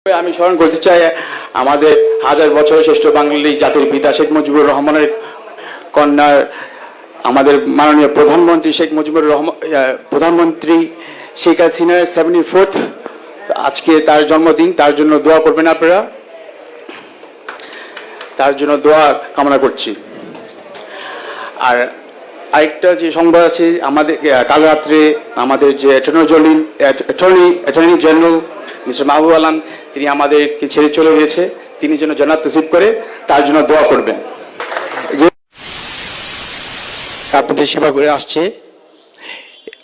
আমি স্মরণ করতে চাই আমাদের হাজার বছরের শ্রেষ্ঠ বাঙালি জাতির পিতা শেখ মুজিবুর রহমানের কন্যার আমাদের মাননীয় প্রধানমন্ত্রী শেখ মুজিবুর রহমান প্রধানমন্ত্রী শেখ হাসিনার 74th আজকে তার জন্মদিন। তার জন্য দোয়া করবেন আপনারা, তার জন্য দোয়া কামনা করছি। আর আরেকটা যে সংবাদ আছে, আমাদের কাল রাত্রে আমাদের যে attorney general mister Mahbub Alam তিনি আমাদেরকে ছেড়ে চলে গেছে, তিনি যেন জান্নাত নসিব করে, তার জন্য দোয়া করবেন। যে আপনাদের সেবা করে আসছে,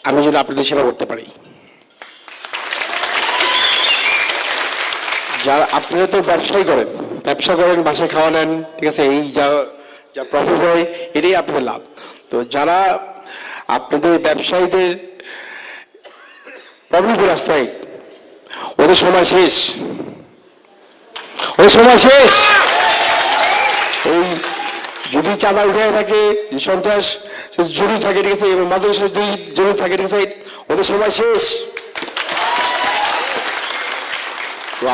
আমি যেন আপনাদের সেবা করতে পারি। যারা আপনারা তো ব্যবসা করেন, বাসায় খাওয়া নেন, ঠিক আছে, এই যা প্রফিট হয় এটাই আপনাদের লাভ। তো যারা আপনাদের ব্যবসায়ীদের প্রবলেম করে রাস্তায়, ওদের সময় শেষ। ওই যদি চাঁদা উঠে থাকে, সন্ত্রাস জড়িত থাকে, ঠিক আছে, এবং মাদকের সাথে জড়িত থাকে, ঠিক আছে, ওদের সময় শেষ। তো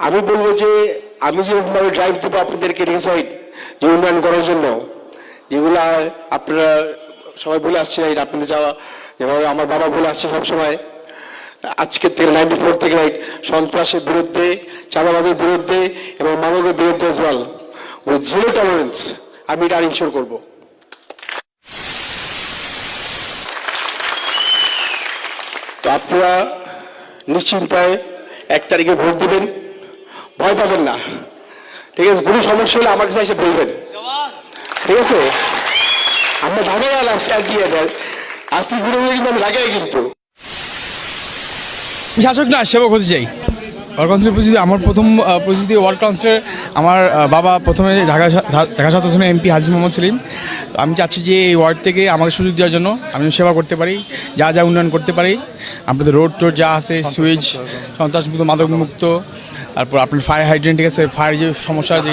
আমি বলবো যে আমি যেভাবে ড্রাইভ দেবো আপনাদেরকে, ঠিক আছে, যে উন্নয়ন করার জন্য, যেগুলা আপনারা সবাই বলে আসছে, আপনাদের যাওয়া যেভাবে আমার বাবা বলে আসছে সবসময়, আজকের থেকে 94 থেকে সন্ত্রাসের বিরুদ্ধে, চাঁদাবাজের বিরুদ্ধে এবং মাদকের বিরুদ্ধে as well with zero tolerance আমি এটা ইনশিওর করব। তো আপনারা নিশ্চিন্তায় 1 তারিখে ভোট দেবেন, ভয় পাবেন না, ঠিক আছে। কোনো সমস্যা হলে আমার কাছে এসে বলবেন, ঠিক আছে। আমরা ভালো দিয়ে দেয় আস্তে ঘুরে কিন্তু আমি লাগাই, কিন্তু শাসক না, সেবক হতে চাই। ওয়ার্ড কাউন্সিলর পরিচিতি, আমার প্রথম পরিচিতি ওয়ার্ড কাউন্সিলর আমার বাবা প্রথমে ঢাকা 7 এমপি হাজী মোহাম্মদ সেলিম। আমি চাচ্ছি যে এই ওয়ার্ড থেকে আমাকে সুযোগ দেওয়ার জন্য আমি সেবা করতে পারি, যা উন্নয়ন করতে পারি। আপনাদের রোড যা আছে, সুইচ, সন্ত্রাসমুক্ত, মাদকমুক্ত, তারপর আপনার ফায়ার হাইড্রেন্ট, ঠিক আছে, ফায়ার যে সমস্যা, যে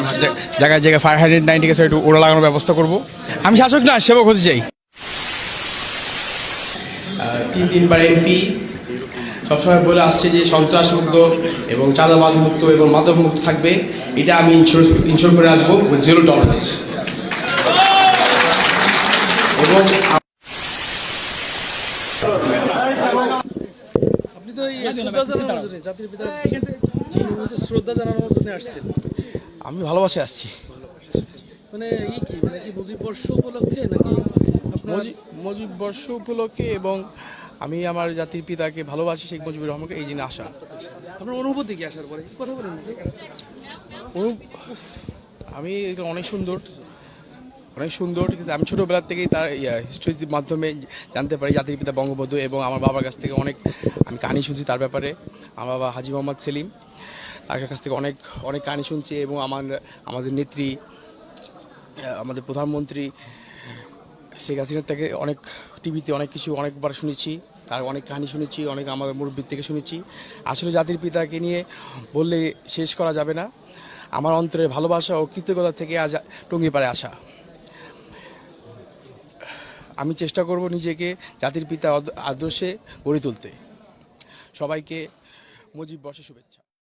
জায়গায় ফায়ার হাইড্রেন্ট নাই, ঠিক আছে, একটু ওরা লাগানোর ব্যবস্থা করব। আমি শাসক না, সেবক হতে চাই। 3বার এমপি সবসময় বলে আসছে যে সন্ত্রাসমুক্ত এবং চাঁদাবাজ মুক্ত এবং মাদক মুক্ত থাকবে, এটা আমি ইনশোর করে আসবো উইথ জিরো টলারেন্স। এবং আপনি তো জাতির পিতা শ্রদ্ধা জানানোর জন্য আসছেন। আমি ভালোবাসে আসছি, মানে কি মুজিব বর্ষ উপলক্ষে নাকি মুজিব বর্ষ উপলক্ষে, এবং আমি আমার জাতির পিতাকে ভালোবাসি, শেখ মুজিবুর রহমানকে, এই জন্য আসা। আপনার অনুভূতি কি আসার পরে, কথা বলেন? আমি এটা অনেক সুন্দর, ঠিক আছে। আমি ছোটোবেলার থেকেই তার হিস্ট্রির মাধ্যমে জানতে পারি জাতির পিতা বঙ্গবন্ধু, এবং আমার বাবার কাছ থেকে অনেক আমি কাহিনী শুনছি তার ব্যাপারে। আমার বাবা হাজী মোহাম্মদ সেলিম, তার কাছ থেকে অনেক কাহিনী শুনছি, এবং আমাদের নেত্রী, আমাদের প্রধানমন্ত্রী শেখ হাসিনার থেকে অনেক টিভিতে অনেকবার শুনেছি, তার অনেক কাহিনী শুনেছি, অনেক আমাদের মুরব্বীর থেকে শুনেছি। আসলে জাতির পিতাকে নিয়ে বললে শেষ করা যাবে না। আমার অন্তরের ভালোবাসা ও কৃতজ্ঞতা থেকে আজ টঙ্গী পাড়ে আসা। আমি চেষ্টা করব নিজেকে জাতির পিতা আদর্শে গড়ে তুলতে। সবাইকে মুজিব বর্ষের শুভেচ্ছা।